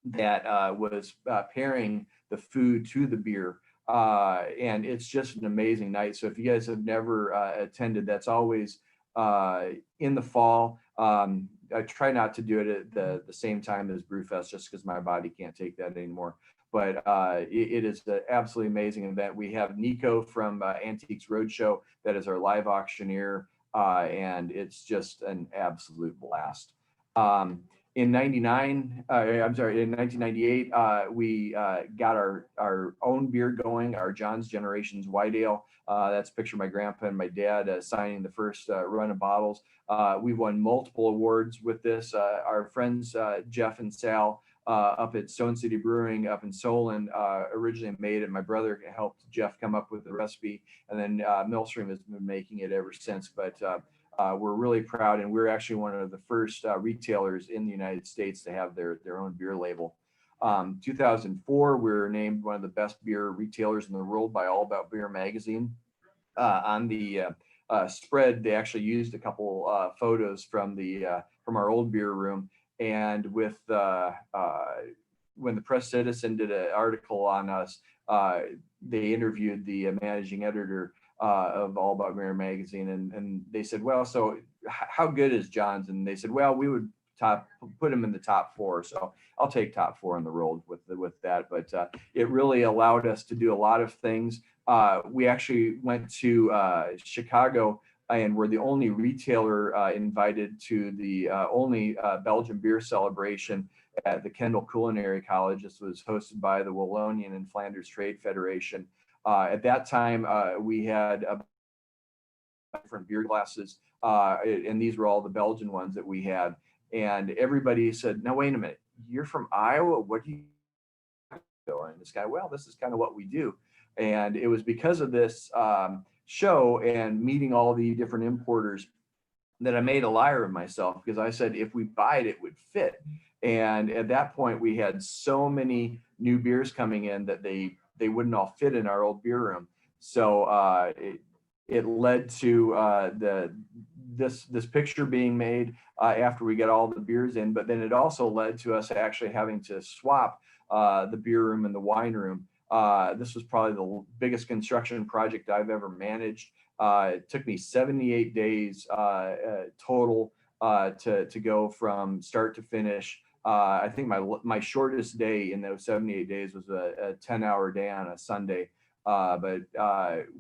that was pairing the food to the beer. And it's just an amazing night. So if you guys have never attended, that's always in the fall. I try not to do it at the same time as Brewfest just because my body can't take that anymore. But it is an absolutely amazing event. We have Nico from Antiques Roadshow that is our live auctioneer, and it's just an absolute blast. In 1998, we got our own beer going, our John's Generations White Ale. That's a picture of my grandpa and my dad signing the first run of bottles. We won multiple awards with this. Our friends Jeff and Sal up at Stone City Brewing up in Solon originally made it. My brother helped Jeff come up with the recipe, and then Millstream has been making it ever since. But we're really proud, and we're actually one of the first retailers in the United States to have their own beer label. 2004, we were named one of the best beer retailers in the world by All About Beer magazine. On the spread, they actually used a couple photos from our old beer room. And with when the Press Citizen did an article on us, they interviewed the managing editor of All About Beer magazine, and they said, well, so how good is John's? And they said, well, we would put him in the top 4. So I'll take top 4 in the world with that. But it really allowed us to do a lot of things. We actually went to Chicago, and we're the only retailer invited to the only Belgian beer celebration at the Kendall Culinary College. This was hosted by the Wallonian and Flanders Trade Federation. At that time, we had different beer glasses, and these were all the Belgian ones that we had. And everybody said, "No, wait a minute, you're from Iowa? What do you do?" And this guy, well, this is kind of what we do. And it was because of this show and meeting all the different importers that I made a liar of myself, because I said, if we buy it, it would fit. And at that point, we had so many new beers coming in that they wouldn't all fit in our old beer room. So it led to this picture being made after we got all the beers in, but then it also led to us actually having to swap the beer room and the wine room. This was probably the biggest construction project I've ever managed. It took me 78 days total to go from start to finish. I think my shortest day in those 78 days was a 10-hour day on a Sunday. But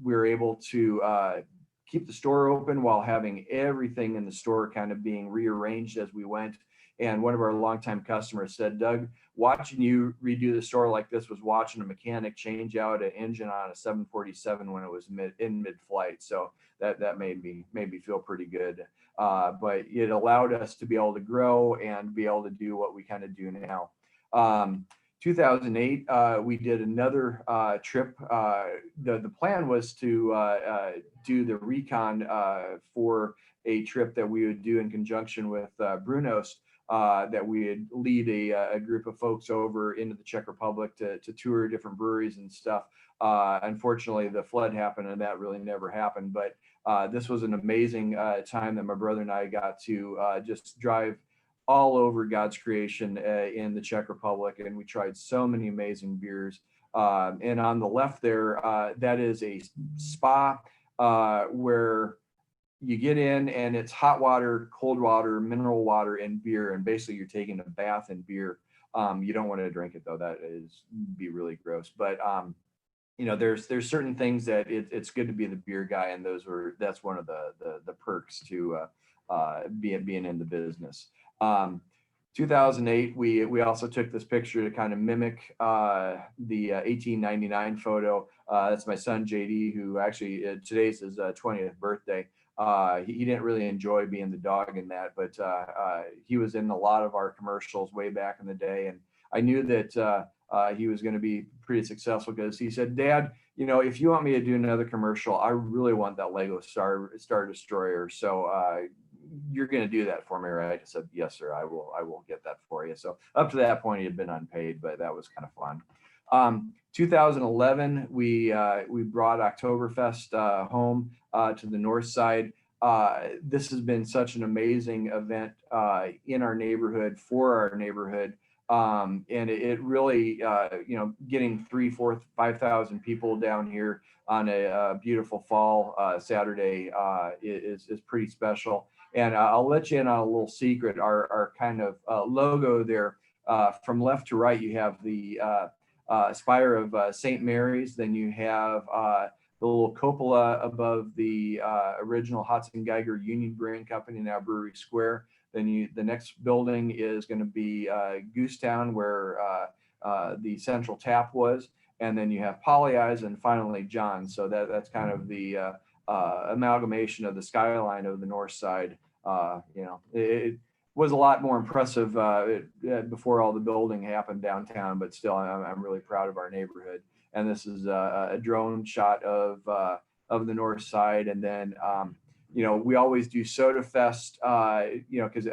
we were able to keep the store open while having everything in the store kind of being rearranged as we went. And one of our longtime customers said, "Doug, watching you redo the store like this was watching a mechanic change out an engine on a 747 when it was in mid-flight." So that made me feel pretty good. But it allowed us to be able to grow and be able to do what we kind of do now. 2008, we did another trip. The plan was to do the recon for a trip that we would do in conjunction with Brunos, that we would lead a group of folks over into the Czech Republic to tour different breweries and stuff. Unfortunately, the flood happened and that really never happened. But this was an amazing time that my brother and I got to just drive all over God's creation in the Czech Republic. And we tried so many amazing beers. And on the left there, that is a spa where you get in and it's hot water, cold water, mineral water, and beer. And basically you're taking a bath in beer. You don't want to drink it though. That be really gross. But you know, there's certain things that it's good to be the beer guy. And that's one of the perks to being in the business. 2008, we also took this picture to kind of mimic the 1899 photo. That's my son JD, who actually today's his 20th birthday. He didn't really enjoy being the dog in that, but he was in a lot of our commercials way back in the day, and I knew that he was going to be pretty successful because he said, "Dad, you know, if you want me to do another commercial, I really want that Lego Star Destroyer. So you're going to do that for me, right?" I said, "Yes, sir. I will get that for you." So up to that point, he had been unpaid, but that was kind of fun. 2011, we brought Oktoberfest home to the north side. this has been such an amazing event in our neighborhood, for our neighborhood. And it really, getting 3,000, 4,000, 5,000 people down here on a beautiful fall Saturday is pretty special. And I'll let you in on a little secret. Our kind of logo there, from left to right, you have the spire of St. Mary's. Then you have the little cupola above the original Hudson Geiger Union Brewing Company, now Brewery Square. Then the next building is going to be Goosetown, where the Central Tap was. And then you have Polly Eyes, and finally John. So that's kind of the amalgamation of the skyline of the north side. It was a lot more impressive before all the building happened downtown, but still, I'm really proud of our neighborhood. And this is a drone shot of the north side. And then, we always do Soda Fest, because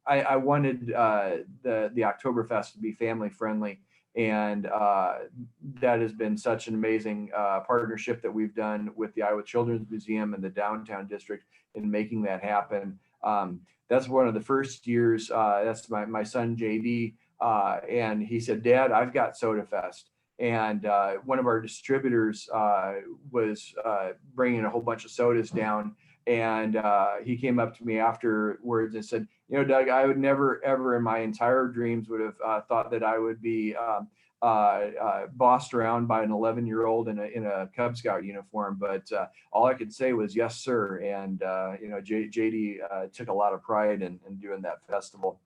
I wanted the Oktoberfest to be family friendly. And that has been such an amazing partnership that we've done with the Iowa Children's Museum and the downtown district in making that happen. That's one of the first years. That's my son, JD. And he said, Dad, I've got Soda Fest. And one of our distributors was bringing a whole bunch of sodas down. And he came up to me afterwards and said, Doug, I would never, ever in my entire dreams would have thought that I would be bossed around by an 11-year-old in a Cub Scout uniform. But all I could say was, yes, sir. And, JD took a lot of pride in doing that festival.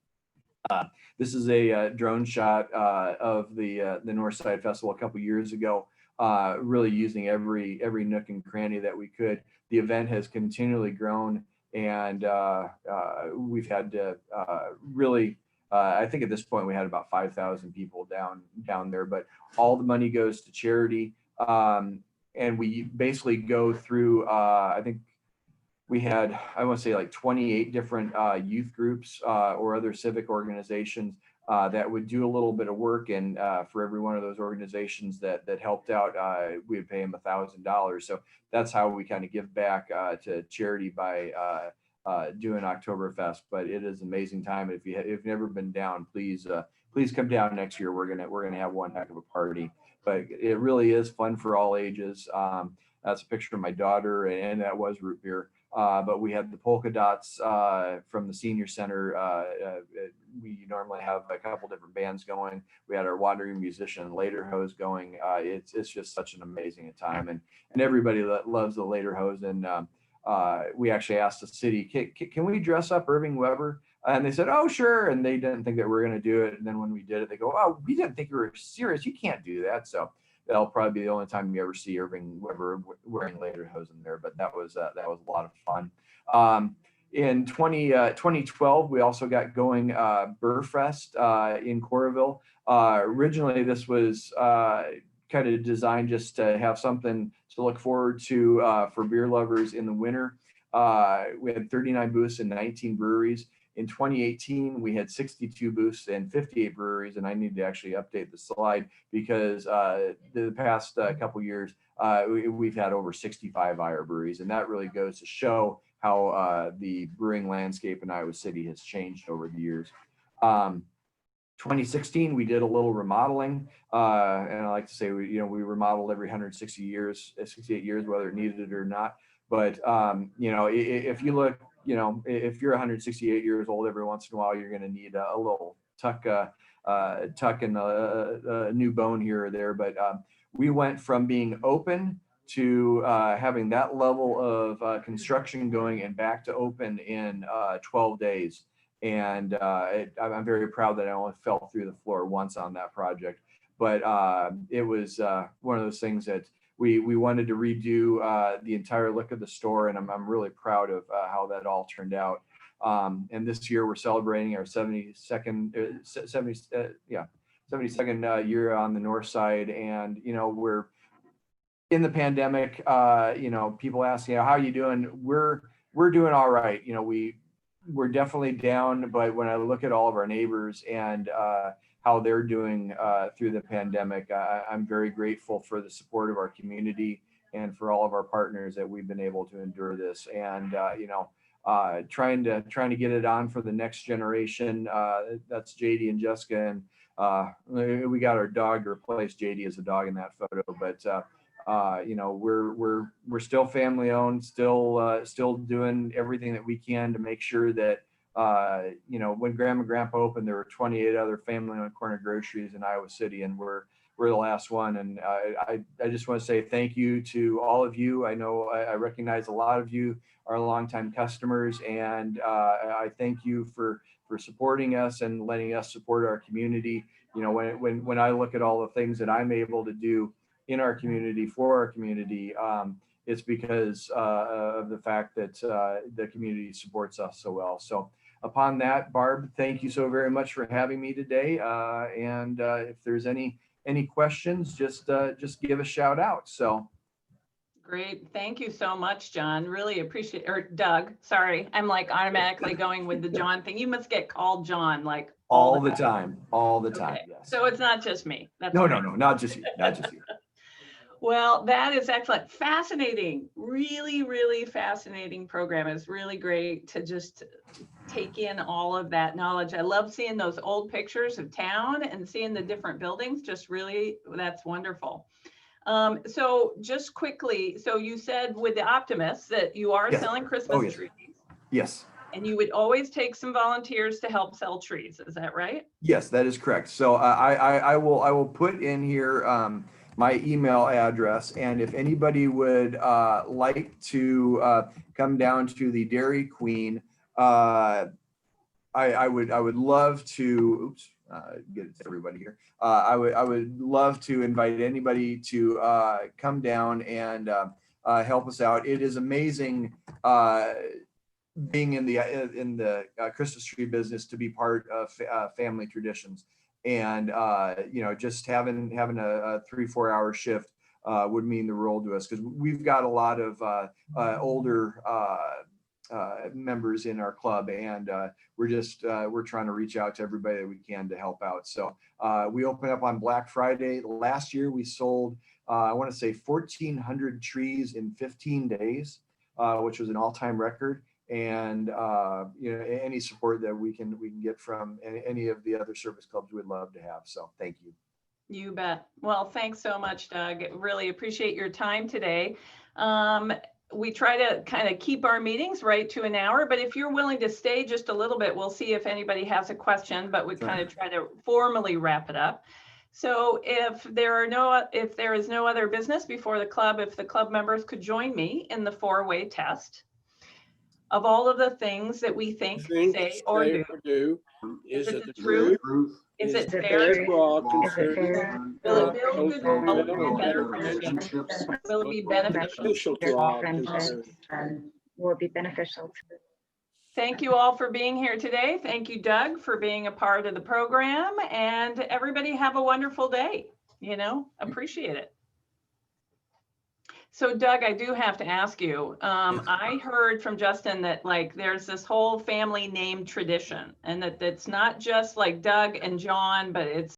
This is a drone shot of the Northside Festival a couple years ago, really using every nook and cranny that we could. The event has continually grown, and we've had to really, I think at this point we had about 5,000 people down there, but all the money goes to charity. And we basically go through, I think we had, I want to say like 28 different youth groups or other civic organizations that would do a little bit of work. And for every one of those organizations that helped out, we would pay them $1,000. So that's how we kind of give back to charity by doing Oktoberfest. But it is an amazing time. If you've never been down, please come down next year. We're gonna have one heck of a party. But it really is fun for all ages. That's a picture of my daughter, and that was root beer. But we had the polka dots from the senior center. We normally have a couple different bands going. We had our wandering musician Lederhose going. It's just such an amazing time, and everybody that loves the Lederhose. And we actually asked the city, can we dress up Irving Weber? And they said, oh, sure. And they didn't think that we were going to do it. And then when we did it, they go, oh, we didn't think you were serious. You can't do that. So that'll probably be the only time you ever see Irving Weber wearing Lederhosen there. But that was a lot of fun. In 2012, we also got going Burfest in Coralville. Originally, this was kind of designed just to have something to look forward to for beer lovers in the winter. We had 39 booths and 19 breweries. In 2018, we had 62 booths and 58 breweries, and I need to actually update the slide because the past couple years, we've had over 65 Iowa breweries, and that really goes to show how the brewing landscape in Iowa City has changed over the years. 2016, we did a little remodeling, and I like to say we remodeled every 168 years, whether it needed it or not. But if you look, if you're 168 years old, every once in a while, you're going to need a little tuck in a new bone here or there. But we went from being open to having that level of construction going and back to open in 12 days. And I'm very proud that I only fell through the floor once on that project. But it was one of those things that we wanted to redo the entire look of the store, and I'm really proud of how that all turned out. And this year we're celebrating our 72nd year on the north side, and we're in the pandemic. People ask, how are you doing? We're doing all right. We're definitely down, but when I look at all of our neighbors and how they're doing through the pandemic, I'm very grateful for the support of our community and for all of our partners that we've been able to endure this. And, trying to get it on for the next generation. That's JD and Jessica, and we got our dog to replace JD as a dog in that photo. But we're still family owned, still doing everything that we can to make sure that when Grandma and Grandpa opened, there were 28 other family-owned corner groceries in Iowa City, and we're the last one. And I just want to say thank you to all of you. I know I recognize a lot of you are longtime customers, and I thank you for supporting us and letting us support our community. When I look at all the things that I'm able to do in our community for our community, it's because of the fact that the community supports us so well. So upon that, Barb, thank you so very much for having me today. And if there's any questions, just give a shout out. So. Great. Thank you so much, John. Really appreciate, or Doug, sorry. I'm like automatically going with the John thing. You must get called John like all the time. All the time. Okay. Yes. So it's not just me. That's No, great. no, not just you. Not just you. Well, that is excellent. Fascinating. Really, really fascinating program. It's really great to just take in all of that knowledge. I love seeing those old pictures of town and seeing the different buildings. Just really, that's wonderful. So just quickly, so you said with the Optimists that you are selling Christmas trees. Yes. And you would always take some volunteers to help sell trees. Is that right? Yes, that is correct. So I will put in here my email address, and if anybody would like to come down to the Dairy Queen, I would love to. Oops. Get it to everybody here. I would love to invite anybody to come down and help us out. It is amazing being in the Christmas tree business to be part of family traditions, and just having a 3-4 hour shift would mean the world to us, because we've got a lot of older members in our club, and we're trying to reach out to everybody that we can to help out. So we opened up on Black Friday. Last year we sold I want to say 1,400 trees in 15 days, which was an all-time record. And any support that we can get from any of the other service clubs, we'd love to have. So thank you. You bet. Well, thanks so much, Doug. Really appreciate your time today. We try to kind of keep our meetings right to an hour, but if you're willing to stay just a little bit, we'll see if anybody has a question, but we kind of try to formally wrap it up. So if there is no other business before the club, if the club members could join me in the 4-way test of all of the things that we think, say, or do. Is it the truth? Is it fair to all concerned? Will it build good relationships? Will it be beneficial to all concerned? Will it be beneficial? Thank you all for being here today. Thank you, Doug, for being a part of the program, and everybody have a wonderful day. Appreciate it. So Doug, I do have to ask you, I heard from Justin that there's this whole family name tradition, and that it's not just like Doug and John, but it's